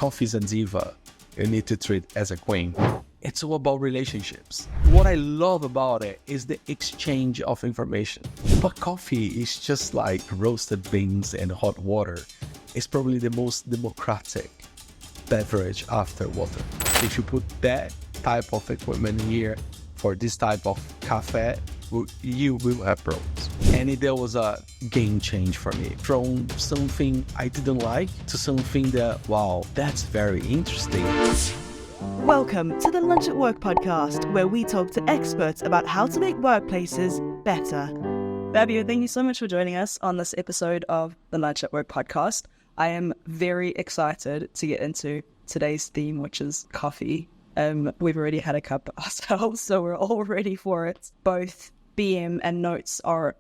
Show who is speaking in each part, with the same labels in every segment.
Speaker 1: Coffee's a diva. You need to treat as a queen. It's all about relationships. What I love about it is the exchange of information. But coffee is just like roasted beans and hot water. It's probably the most democratic beverage after water. If you put that type of equipment here for this type of cafe, you will have problems. And there was a game change for me. From something I didn't like to something that, wow, that's very interesting.
Speaker 2: Welcome to the Lunch at Work podcast, where we talk to experts about how to make workplaces better. Fabio, thank you so much for joining us on this episode of the Lunch at Work podcast. I am very excited to get into today's theme, which is coffee. We've already had a cup ourselves, so we're all ready for it. Both BM and Notes are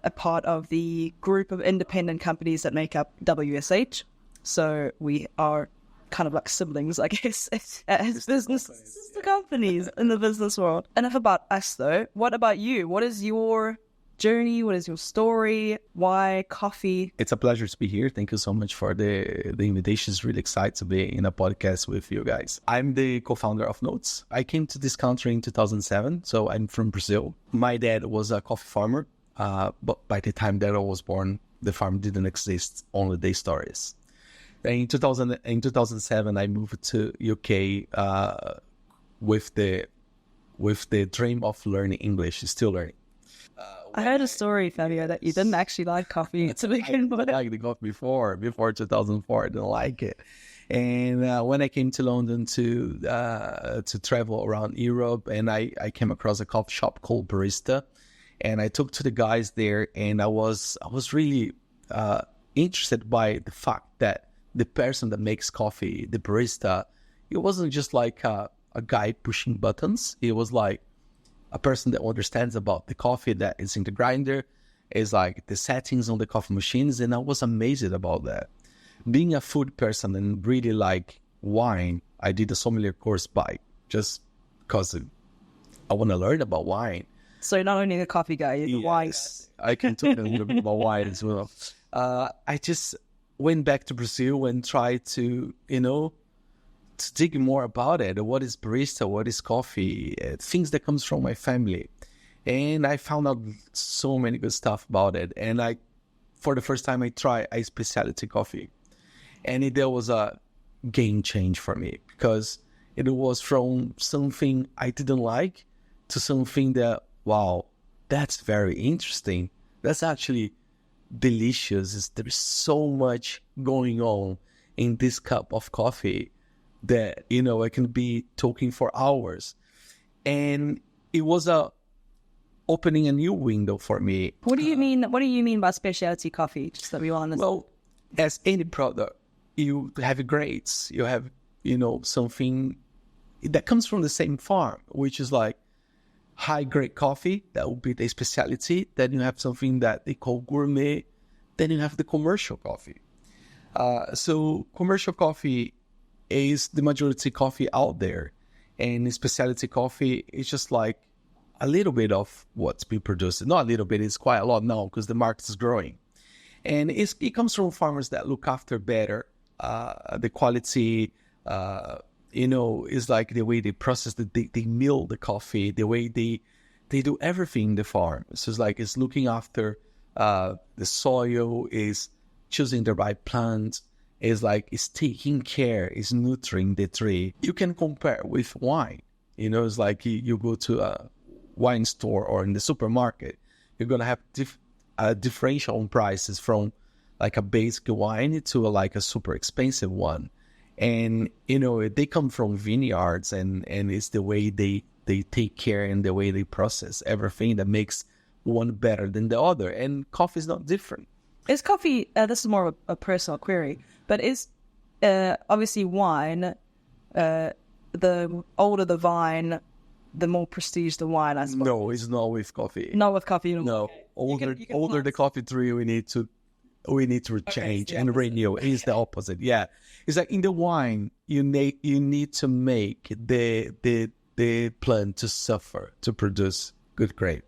Speaker 2: a part of the group of independent companies that make up WSH. So we are kind of like siblings, I guess, as business sister companies in the business world. Enough about us, though. What about you? What is your journey? What is your story? Why coffee?
Speaker 1: It's a pleasure to be here. Thank you so much for the invitation. It's really excited to be in a podcast with you guys. I'm the co-founder of Notes. I came to this country in 2007, so I'm from Brazil. My dad was a coffee farmer, but by the time that I was born, the farm didn't exist, only the stories. In 2007, I moved to UK with the dream of learning English, still learning.
Speaker 2: I heard a story, Fabio, that you didn't actually like coffee to begin with.
Speaker 1: I liked the coffee before 2004. I didn't like it. And when I came to London to travel around Europe, and I came across a coffee shop called Barista, and I talked to the guys there, and I was really interested by the fact that the person that makes coffee, the barista, it wasn't just like a guy pushing buttons. It was like a person that understands about the coffee that is in the grinder, is like the settings on the coffee machines. And I was amazed about that. Being a food person and really like wine, I did a sommelier course just because I want to learn about wine.
Speaker 2: So you're not only the coffee guy, you're the wine guy.
Speaker 1: I can talk a little bit about wine as well. I just went back to Brazil and tried to dig more about it. What is barista? What is coffee? Things that comes from my family. And I found out so many good stuff about it. And for the first time, I tried a specialty coffee. And there was a game change for me because it was from something I didn't like to something that, wow, that's very interesting. That's actually delicious. There's so much going on in this cup of coffee that I can be talking for hours. And it was opening a new window for me.
Speaker 2: What do you mean by specialty coffee? Just that we all understand.
Speaker 1: Well, as any product, you have grades. You have something that comes from the same farm, which is like high grade coffee. That would be the specialty. Then you have something that they call gourmet. Then you have the commercial coffee. So commercial coffee is the majority coffee out there, and specialty coffee is just like a little bit of what's being produced. Not a little bit; it's quite a lot now because the market is growing, and it comes from farmers that look after better the quality. Is like the way they process they mill the coffee, the way they do everything in the farm. So it's looking after the soil, is choosing the right plant, is taking care, is nurturing the tree. You can compare with wine. It's like you go to a wine store or in the supermarket, you're gonna have differential on prices from like a basic wine to like a super expensive one. And, they come from vineyards and it's the way they take care and the way they process everything that makes one better than the other. And coffee is not different.
Speaker 2: Is coffee, this is more of a personal query, but is obviously wine, the older the vine, the more prestige the wine, I suppose?
Speaker 1: No, it's not with coffee.
Speaker 2: Not with coffee.
Speaker 1: No, older the coffee tree, we need to change and renew. It's the opposite. Yeah, it's like in the wine, you need to make the plant to suffer to produce good grape.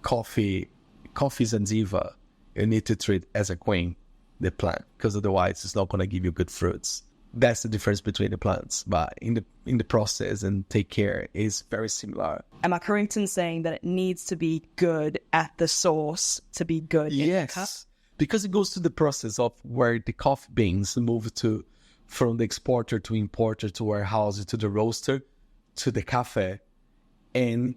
Speaker 1: Coffee's a diva. You need to treat as a queen the plant, because otherwise it's not going to give you good fruits. That's the difference between the plants. But in the process and take care is very similar.
Speaker 2: Am I correct in saying that it needs to be good at the source to be good in the cup?
Speaker 1: Because it goes to the process of where the coffee beans move to, from the exporter to importer to warehouse to the roaster to the cafe. And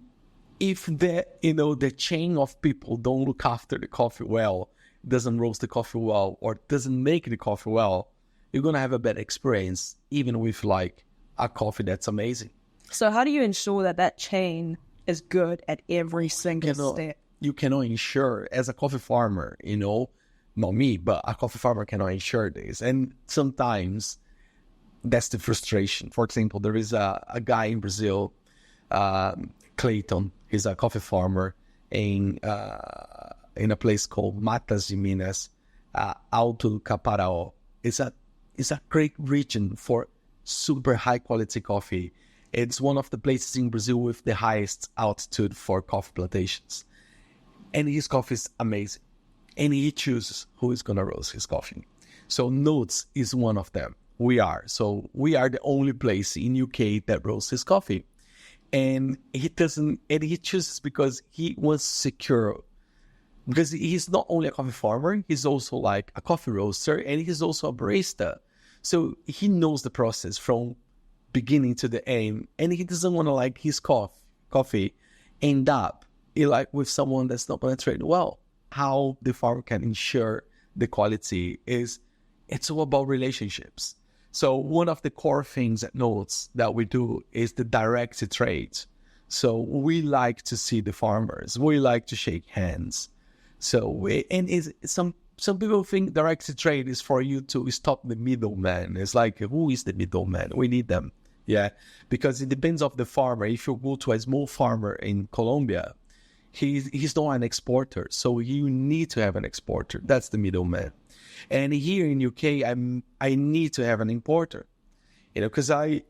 Speaker 1: if the chain of people don't look after the coffee well, doesn't roast the coffee well, or doesn't make the coffee well, you're going to have a bad experience, even with like a coffee that's amazing.
Speaker 2: So how do you ensure that chain is good at every single step?
Speaker 1: You cannot ensure, as a coffee farmer, not me, but a coffee farmer cannot ensure this. And sometimes that's the frustration. For example, there is a guy in Brazil, Clayton. He's a coffee farmer in a place called Matas de Minas, Alto do Caparaó. It's a great region for super high quality coffee. It's one of the places in Brazil with the highest altitude for coffee plantations. And his coffee is amazing. And he chooses who is going to roast his coffee. So Notes is one of them. We are the only place in UK that roasts his coffee. And he chooses because he wants to secure, because he's not only a coffee farmer, he's also like a coffee roaster, and he's also a barista. So he knows the process from beginning to the end, and he doesn't want to like his coffee end up with someone that's not going to trade well. How the farmer can ensure the quality it's all about relationships. So one of the core things at Notes that we do is the direct trade. So we like to see the farmers. We like to shake hands. So some people think direct trade is for you to stop the middleman. It's like, who is the middleman? We need them. Yeah, because it depends on the farmer. If you go to a small farmer in Colombia, he's not an exporter, so you need to have an exporter. That's the middleman. And here in UK, I need to have an importer, because I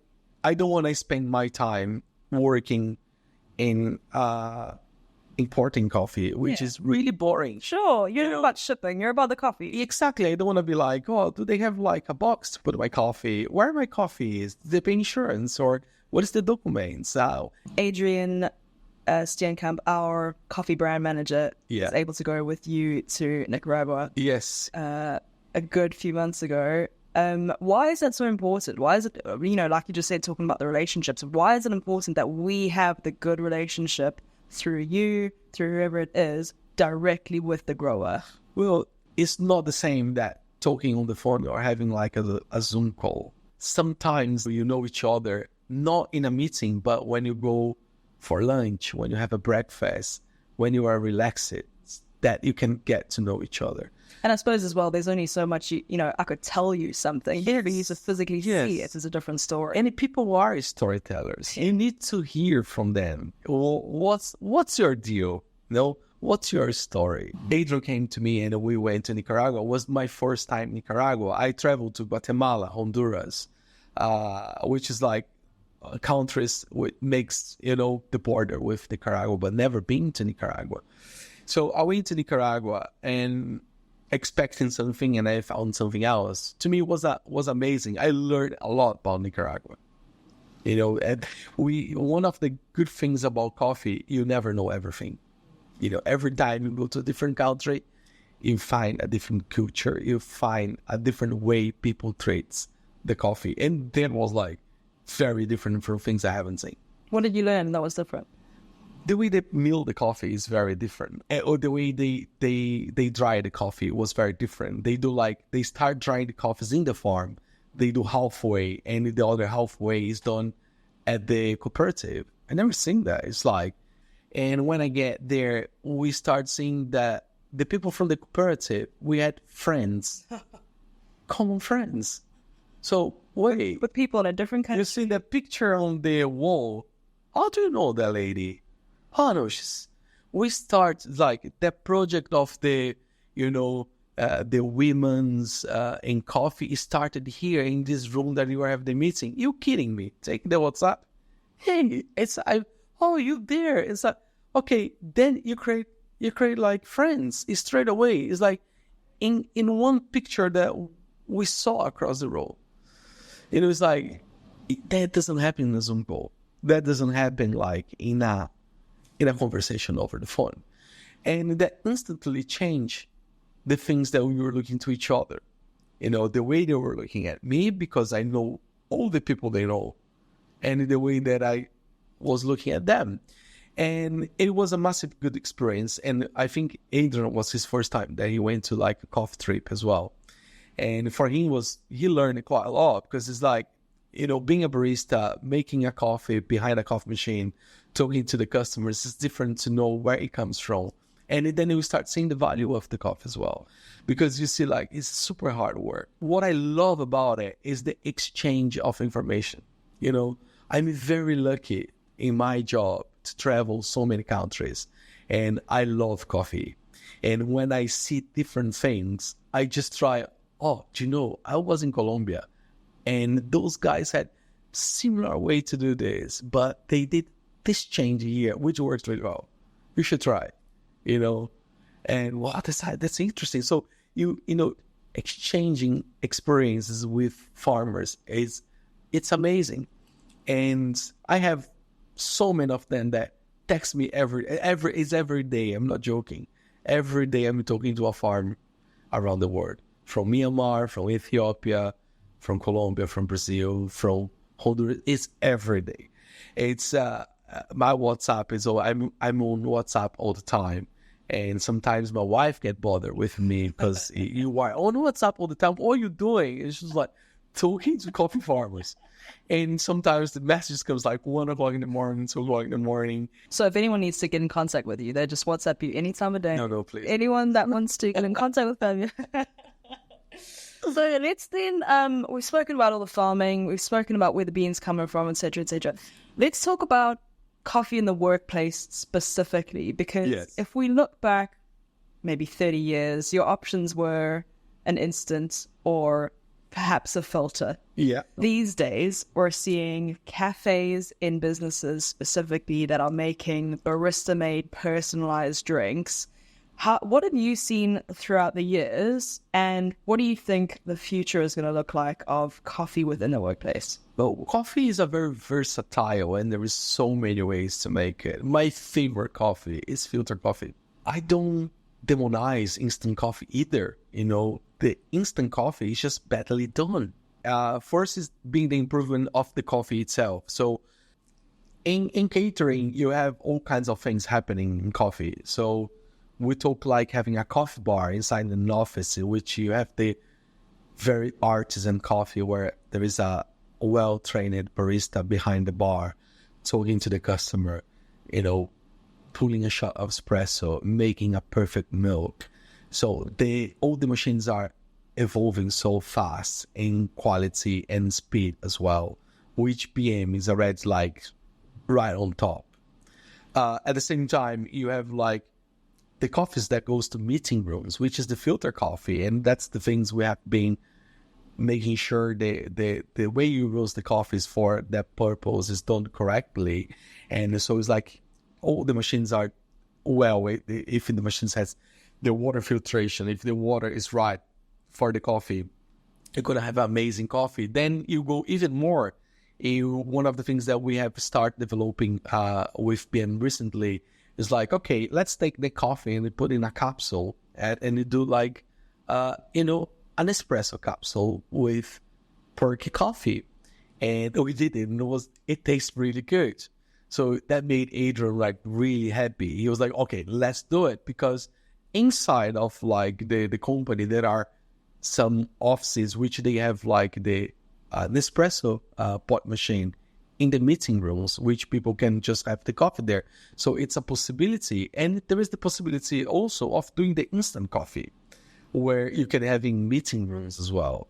Speaker 1: don't want to spend my time working in importing coffee, which is really boring.
Speaker 2: Sure, you're not about shipping, you're about the coffee.
Speaker 1: Exactly. I don't want to be like, oh, do they have like a box to put my coffee? Where my coffee is? Do they pay insurance? Or what is the documents? So
Speaker 2: Adrian Steenkamp, our coffee brand manager, was able to go with you to Nicaragua.
Speaker 1: Yes.
Speaker 2: A good few months ago. Why is that so important? Why is it, like you just said, talking about the relationships, why is it important that we have the good relationship through you, through whoever it is, directly with the grower?
Speaker 1: Well, it's not the same that talking on the phone or having like a Zoom call. Sometimes you know each other, not in a meeting, but when you go for lunch, when you have a breakfast, when you are relaxed, that you can get to know each other.
Speaker 2: And I suppose as well, there's only so much, I could tell you something. Here, you to physically see it is a different story.
Speaker 1: And people are storytellers. You need to hear from them. Well, what's your deal? What's your story? Adrian came to me and we went to Nicaragua. It was my first time in Nicaragua. I traveled to Guatemala, Honduras, which is like countries which makes, the border with Nicaragua, but never been to Nicaragua. So I went to Nicaragua and expecting something, and I found something else. To me, it was amazing. I learned a lot about Nicaragua. And one of the good things about coffee, you never know everything. Every time you go to a different country, you find a different culture. You find a different way people treat the coffee, and that was like very different from things I haven't seen.
Speaker 2: What did you learn that was different?
Speaker 1: The way they mill the coffee is very different. Or the way they dry the coffee was very different. They start drying the coffees in the farm. They do halfway, and the other halfway is done at the cooperative. I never seen that. It's like, and when I get there, we start seeing that the people from the cooperative, we had friends, common friends. So wait.
Speaker 2: With people in a different country.
Speaker 1: You see the picture on the wall. How do you know that lady? Oh no, we start like that project of the women's in coffee started here in this room that you were having the meeting. You kidding me? Take the WhatsApp. Hey, you there? It's like, okay, then you create like friends straight away. It's like in one picture that we saw across the road. It's like, that doesn't happen in a Zoom call. That doesn't happen like in a conversation over the phone. And that instantly changed the things that we were looking to each other. The way they were looking at me, because I know all the people they know, and the way that I was looking at them. And it was a massive good experience. And I think Adrian was his first time that he went to like a coffee trip as well. And for him he learned quite a lot, because it's like, being a barista, making a coffee behind a coffee machine, talking to the customers, is different to know where it comes from. And then you start seeing the value of the coffee as well, because you see like it's super hard work. What I love about it is the exchange of information. I'm very lucky in my job to travel so many countries, and I love coffee. And when I see different things, I just try, I was in Colombia, and those guys had similar way to do this, but they did this change here, which works really well. You should try, and that's interesting. So exchanging experiences with farmers it's amazing. And I have so many of them that text me every day. I'm not joking. Every day I'm talking to a farm around the world, from Myanmar, from Ethiopia, from Colombia, from Brazil, from Honduras. It's every day. It's my WhatsApp is I'm on WhatsApp all the time. And sometimes my wife get bothered with me because you are on WhatsApp all the time. What are you doing? It's just like talking to coffee farmers. And sometimes the message comes like 1 o'clock in the morning, 2 o'clock in the morning.
Speaker 2: So if anyone needs to get in contact with you, they just WhatsApp you any time of day.
Speaker 1: No, please.
Speaker 2: Anyone that wants to get in contact with Fabio. So let's then, we've spoken about all the farming, we've spoken about where the beans coming from, etc., etc. Let's talk about coffee in the workplace specifically, because if we look back maybe 30 years, your options were an instant or perhaps a filter.
Speaker 1: Yeah.
Speaker 2: These days, we're seeing cafes in businesses specifically that are making barista-made personalized drinks. What have you seen throughout the years, and what do you think the future is going to look like of coffee within the workplace?
Speaker 1: Well, coffee is a very versatile, and there is so many ways to make it. My favorite coffee is filter coffee. I don't demonize instant coffee either. The instant coffee is just badly done. First is being the improvement of the coffee itself. So in catering, you have all kinds of things happening in coffee. So we talk like having a coffee bar inside an office in which you have the very artisan coffee where there is a well-trained barista behind the bar talking to the customer, pulling a shot of espresso, making a perfect milk. So all the machines are evolving so fast in quality and speed as well, which PM is already like right on top. At the same time, you have like the coffees that goes to meeting rooms, which is the filter coffee, and that's the things we have been making sure the way you roast the coffees for that purpose is done correctly. And so it's like all the machines are if the machines has the water filtration, if the water is right for the coffee, you're going to have amazing coffee. Then you go even more. One of the things that we have started developing with PM recently is like, okay, let's take the coffee and we put in a capsule and you do like, an espresso capsule with perky coffee. And we did it, and it tastes really good. So that made Adrian like really happy. He was like, okay, let's do it. Because inside of like the company, there are some offices which they have like the Nespresso pot machine in the meeting rooms, which people can just have the coffee there. So it's a possibility. And there is the possibility also of doing the instant coffee, where you can have in meeting rooms as well,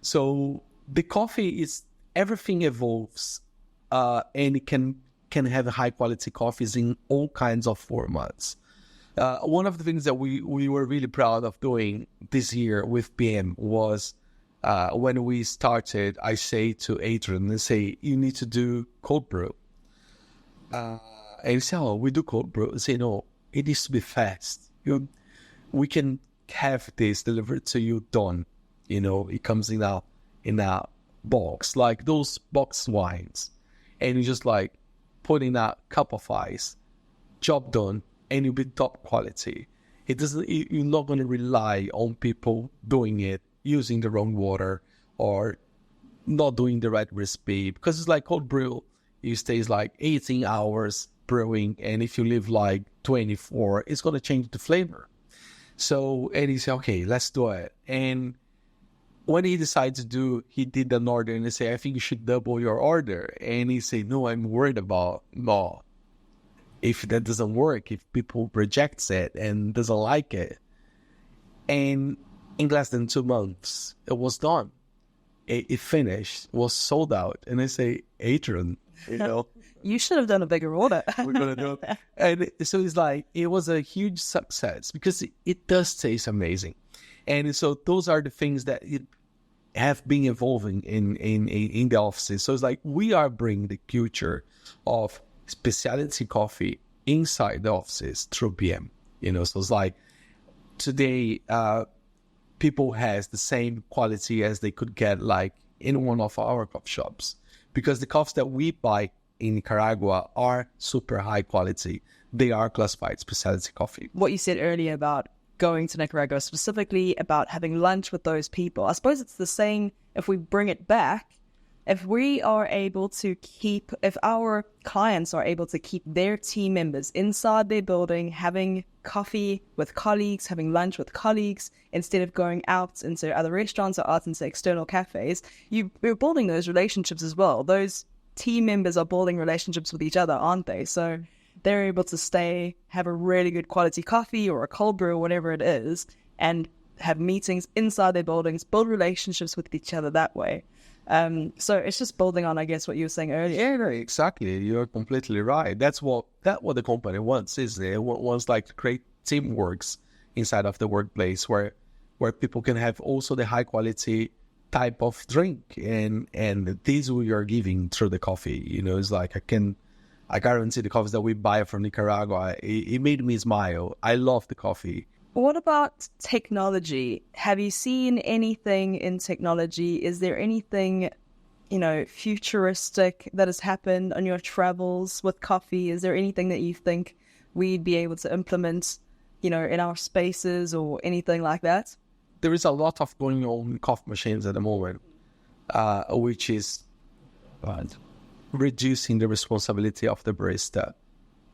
Speaker 1: So the coffee is, everything evolves, and it can have high quality coffees in all kinds of formats. One of the things that we were really proud of doing this year with PM was when we started, I say to Adrian, you need to do cold brew. And he said, we do cold brew. I say, no, it needs to be fast. We can have this delivered to you done. It comes in a box, like those box wines, and you just like put in a cup of ice, job done, and you'll be top quality. It doesn't. You're not going to rely on people doing it using the wrong water or not doing the right recipe, because it's like cold brew. It stays like 18 hours brewing, and if you leave like 24, it's going to change the flavor. So, and he said, okay, let's do it. And when he decided to do, he did an order, and they say, I think you should double your order. And he said, no, I'm worried about, no, if that doesn't work, if people rejects it and doesn't like it. And in less than 2 months, it was done. It finished, was sold out. And I say, Adrian, you know,
Speaker 2: you should have done a bigger order.
Speaker 1: we're going to do it. And so it's like, it was a huge success because it does taste amazing. And so those are the things that have been evolving in the offices. So it's like, we are bringing the culture of specialty coffee inside the offices through PM, you know. So it's like, today, people has the same quality as they could get like in one of our coffee shops, because the coffees that we buy in Nicaragua are super high quality. They are classified specialty coffee.
Speaker 2: What you said earlier about going to Nicaragua, specifically about having lunch with those people, I suppose it's the same if we bring it back. If we are able to keep, if our clients are able to keep their team members inside their building, having coffee with colleagues, having lunch with colleagues, instead of going out into other restaurants or out into external cafes, you're building those relationships as well. Those team members are building relationships with each other, aren't they? So they're able to stay, have a really good quality coffee or a cold brew or whatever it is, and have meetings inside their buildings, build relationships with each other that way. So it's just building on, I guess, what you were saying earlier.
Speaker 1: Yeah, exactly. You're completely right. That's what the company wants, isn't it? It wants like to create teamwork inside of the workplace where people can have also the high quality type of drink, and this we are giving through the coffee. You know, it's like I guarantee the coffees that we buy from Nicaragua, it made me smile. I love the coffee.
Speaker 2: What about technology? Have you seen anything in technology? Is there anything, you know, futuristic that has happened on your travels with coffee? Is there anything that you think we'd be able to implement, you know, in our spaces or anything like that?
Speaker 1: There is a lot of going on in coffee machines at the moment, which is reducing the responsibility of the barista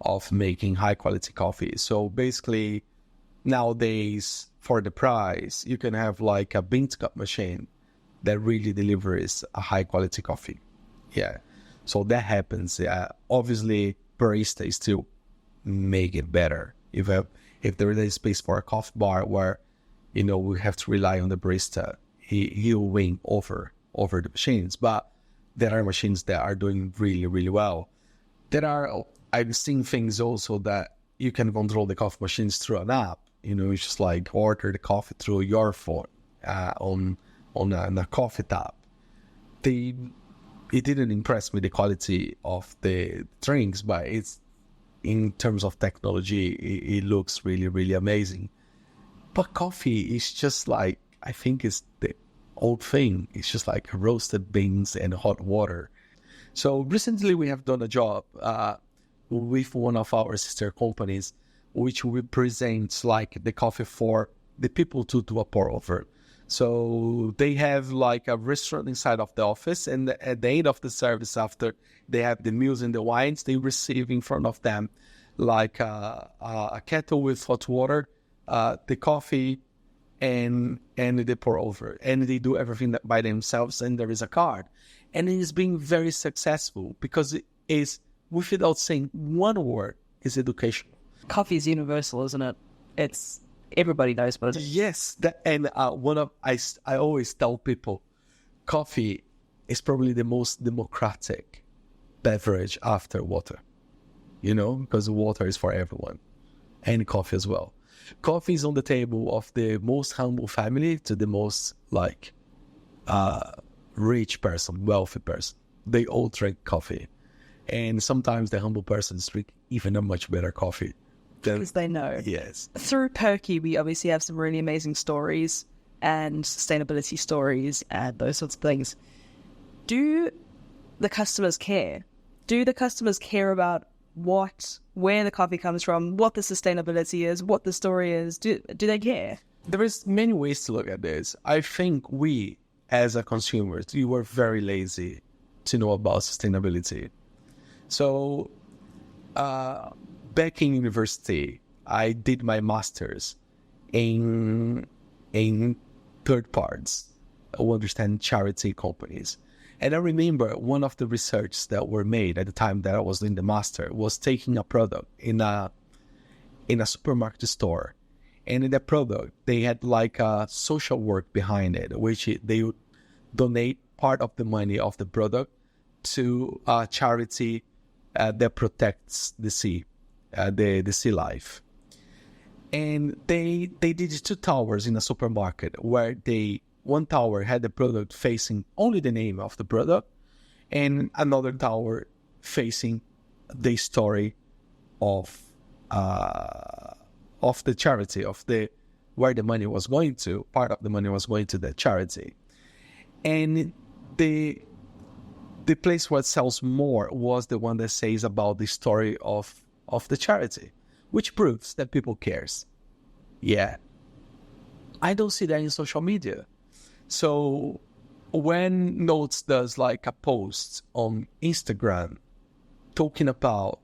Speaker 1: of making high quality coffee. So basically, nowadays, for the price, you can have like a bean cup machine that really delivers a high quality coffee. Yeah. So that happens. Obviously, barista still make it better. If there is a space for a coffee bar where, you know, we have to rely on the barista, he'll win over the machines. But there are machines that are doing really, really well. I've seen things also that you can control the coffee machines through an app. You know, it's just like order the coffee through your phone on a coffee tab. It didn't impress me, the quality of the drinks, but it's, in terms of technology, it looks really, really amazing. But coffee is just like, I think it's the old thing. It's just like roasted beans and hot water. So recently we have done a job with one of our sister companies, which represents like the coffee for the people to do a pour over. So they have like a restaurant inside of the office, and at the end of the service, after they have the meals and the wines, they receive in front of them like a kettle with hot water, the coffee, and they pour over, and they do everything by themselves, and there is a card. And it is being very successful because it is, without saying one word, is educational.
Speaker 2: Coffee is universal, isn't it? It's, everybody knows what it is.
Speaker 1: Yes, I always tell people, coffee is probably the most democratic beverage after water. You know, because water is for everyone, and coffee as well. Coffee is on the table of the most humble family to the most like rich person, wealthy person. They all drink coffee, and sometimes the humble persons drink even a much better coffee.
Speaker 2: Because they know.
Speaker 1: Yes.
Speaker 2: Through Perky, we obviously have some really amazing stories and sustainability stories and those sorts of things. do the customers care? Do the customers care about where the coffee comes from, what the sustainability is, what the story is? Do they care?
Speaker 1: There is many ways to look at this. I think we, as a consumers, we were very lazy to know about sustainability. So, back in university, I did my master's in third parties who understand charity companies. And I remember one of the research that were made at the time that I was in the master was taking a product in a supermarket store. And in that product, they had like a social work behind it, which they would donate part of the money of the product to a charity that protects the sea, the sea life. And they did 2 towers in a supermarket where one tower had the product facing only the name of the product, and another tower facing the story of the charity, where the money was going to. Part of the money was going to the charity. And the place where it sells more was the one that says about the story of the charity, which proves that people cares. Yeah. I don't see that in social media. So when Notes does like a post on Instagram talking about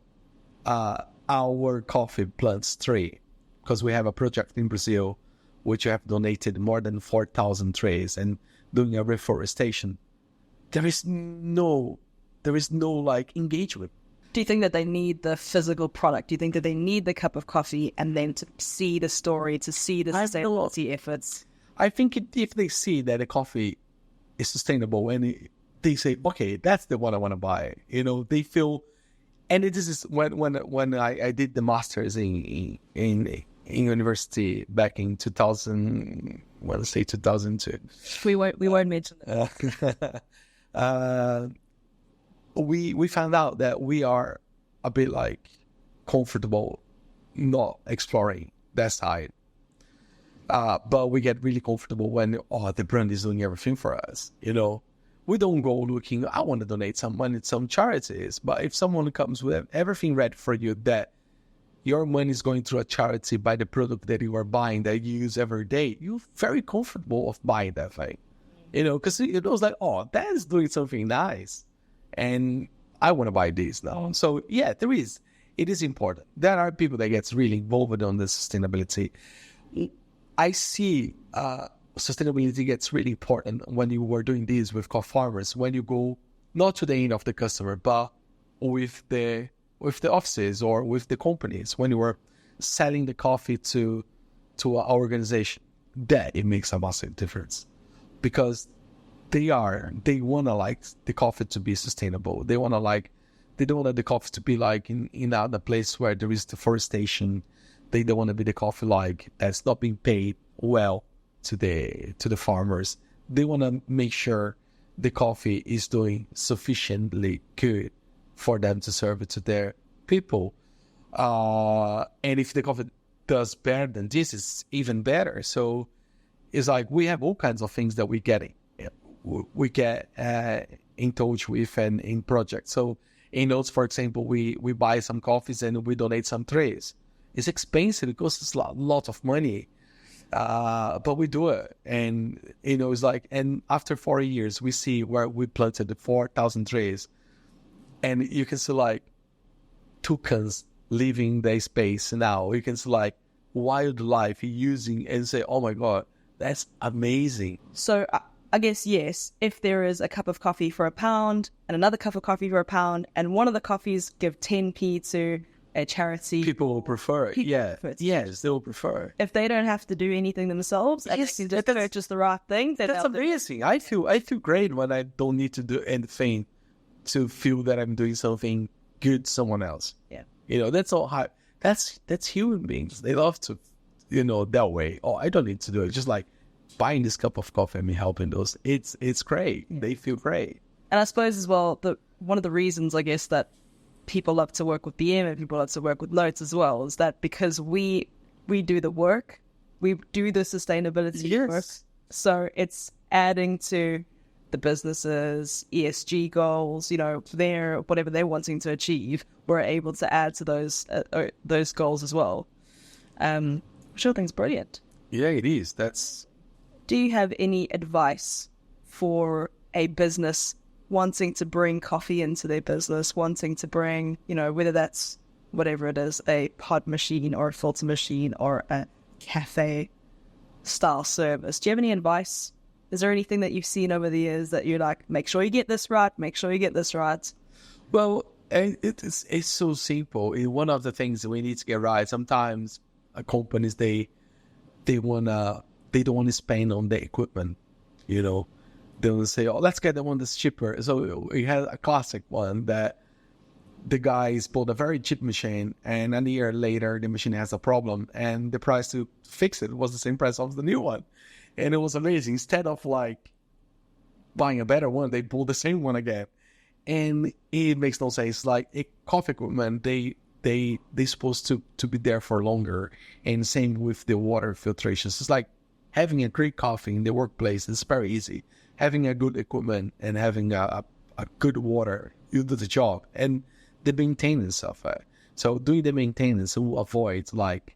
Speaker 1: our coffee plants tree, because we have a project in Brazil which have donated more than 4,000 trees and doing a reforestation, there is no like engagement.
Speaker 2: Do you think that they need the physical product? Do you think that they need the cup of coffee and then to see the story, to see the sustainability efforts?
Speaker 1: I think if they see that the coffee is sustainable and they say, okay, that's the one I want to buy, they feel. And this is when I did the masters in university back in 2000. Well, let's say 2002.
Speaker 2: We won't mention that.
Speaker 1: We found out that we are a bit like comfortable not exploring that side. But we get really comfortable when the brand is doing everything for us. We don't go looking, I want to donate some money to some charities. But if someone comes with everything ready for you, that your money is going through a charity by the product that you are buying, that you use every day, you're very comfortable of buying that thing. Because it was like, that is doing something nice. And I want to buy this now. So yeah, it is important. There are people that gets really involved on the sustainability. I see sustainability gets really important when you were doing this with coffee farmers, when you go not to the end of the customer, but with the offices or with the companies, when you were selling the coffee to an organization, that it makes a massive difference. Because they want to like the coffee to be sustainable. They don't want the coffee to be like in other place where there is deforestation. They don't want to be the coffee like that's not being paid well to the farmers. They want to make sure the coffee is doing sufficiently good for them to serve it to their people. And if the coffee does better than this, it's even better. So it's like we have all kinds of things that we get in touch with and in projects. So in Notes, for example, we buy some coffees and we donate some trays. It's expensive. It costs a lot of money. But we do it. And, it's like, and after 4 years, we see where we planted the 4,000 trees. And you can see like toucans leaving their space now. You can see like wildlife using and say, oh my God, that's amazing.
Speaker 2: So I guess, yes, if there is a cup of coffee for £1 and another cup of coffee for £1 and one of the coffees give 10p to a charity,
Speaker 1: people will prefer it. Yes, they will prefer.
Speaker 2: If they don't have to do anything themselves, and they can just purchase the right thing.
Speaker 1: That's amazing. I feel great when I don't need to do anything to feel that I'm doing something good to someone else.
Speaker 2: Yeah,
Speaker 1: that's all. That's human beings. They love to, that way. I don't need to do it. Just like buying this cup of coffee and me helping those. It's great. Yeah. They feel great.
Speaker 2: And I suppose as well that one of the reasons, I guess, that people love to work with BM and people love to work with Notes as well is that because we do the work, we do the sustainability work, so it's adding to the business's ESG goals, whatever they're wanting to achieve, we're able to add to those goals as well. Which I think is brilliant.
Speaker 1: Yeah, it is.
Speaker 2: Do you have any advice for a business wanting to bring coffee into their business, wanting to bring, whether that's whatever it is, a pod machine or a filter machine or a cafe style service? Do you have any advice? Is there anything that you've seen over the years that you're like, make sure you get this right, make sure you get this right?
Speaker 1: Well, it's so simple. One of the things that we need to get right, sometimes companies, they don't want to spend on the equipment, They want to say, oh, let's get the one that's cheaper. So we had a classic one that the guys bought a very cheap machine, and a year later the machine has a problem, and the price to fix it was the same price of the new one. And it was amazing. Instead of like buying a better one, they bought the same one again. And it makes no sense. Like coffee equipment, they're supposed to be there for longer. And same with the water filtrations. It's like having a great coffee in the workplace is very easy. Having a good equipment and having a good water, you do the job. And the maintenance of it. So doing the maintenance will avoid like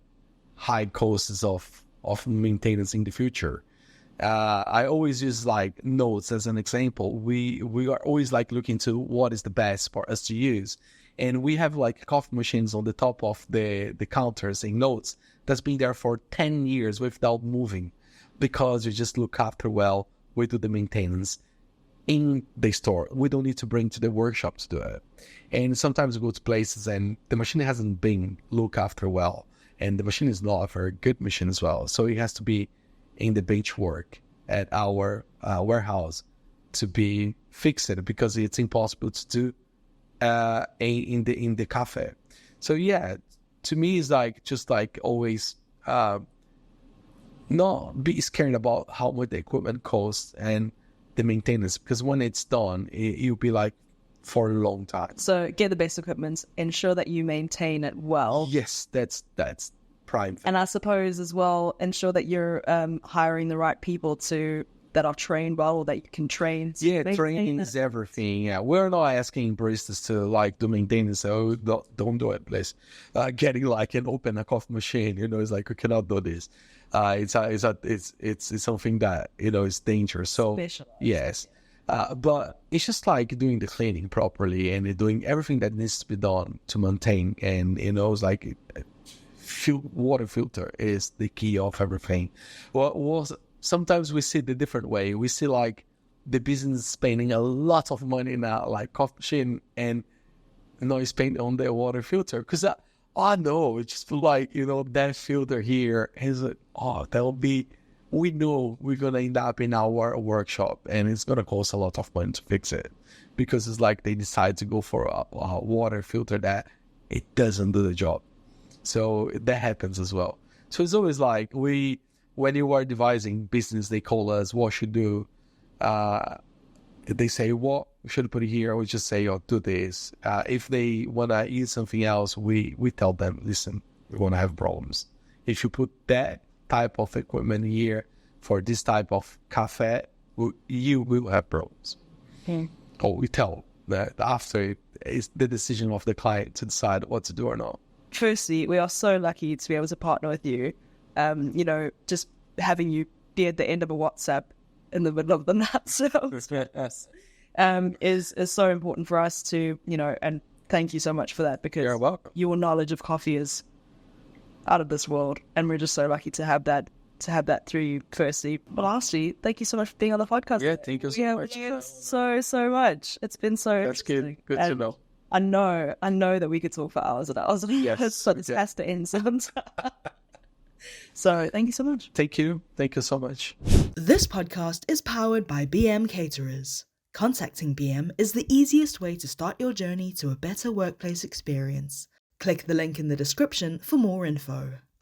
Speaker 1: high costs of maintenance in the future. I always use like notes as an example. We are always like looking to what is the best for us to use. And we have like coffee machines on the top of the counters in notes that's been there for 10 years without moving, because you just look after well, we do the maintenance in the store. We don't need to bring to the workshop to do it. And sometimes we go to places and the machine hasn't been looked after well. And the machine is not a very good machine as well. So it has to be in the bench work at our warehouse to be fixed, because it's impossible to do in the cafe. So yeah, to me it's like just like always not be scared about how much the equipment costs and the maintenance, because when it's done, it'll be like for a long time.
Speaker 2: So get the best equipment, ensure that you maintain it well.
Speaker 1: Yes, that's prime.
Speaker 2: And I suppose as well, ensure that you're hiring the right people that are trained well, or that you can train.
Speaker 1: Yeah, training is everything. Yeah, we're not asking baristas to like do maintenance. So don't do it, please. Getting like open a coffee machine, it's like we cannot do this. It's something that is dangerous. So
Speaker 2: specialized.
Speaker 1: Yes, but it's just like doing the cleaning properly and doing everything that needs to be done to maintain. And it's like water filter is the key of everything. Sometimes we see the different way. We see like the business spending a lot of money now, like coffee machine, and not spending on the water filter. Because no, it's just like, that filter here is, we know we're going to end up in our workshop and it's going to cost a lot of money to fix it. Because it's like they decide to go for a water filter that it doesn't do the job. So that happens as well. So it's always like when you are devising business, they call us, what should do? They say, what should put it here? We just say, do this. If they want to eat something else, we tell them, listen, we're going to have problems. If you put that type of equipment here for this type of cafe, you will have problems. Or we tell that after it's the decision of the client to decide what to do or not.
Speaker 2: Firstly, we are so lucky to be able to partner with you. Just having you be at the end of a WhatsApp in the middle of the night is so important for us to, and thank you so much for that, because
Speaker 1: you're welcome.
Speaker 2: Your knowledge of coffee is out of this world, and we're just so lucky to have that through you, firstly. But lastly, thank you so much for being on the podcast.
Speaker 1: Yeah, thank you so much.
Speaker 2: Yeah, so much. It's been so
Speaker 1: That's good to know.
Speaker 2: I know that we could talk for hours and hours.
Speaker 1: Yes,
Speaker 2: but this has to end sometime. So thank you so much.
Speaker 1: Thank you so much.
Speaker 2: This podcast is powered by BM Caterers. Contacting BM is the easiest way to start your journey to a better workplace experience. Click the link in the description for more info.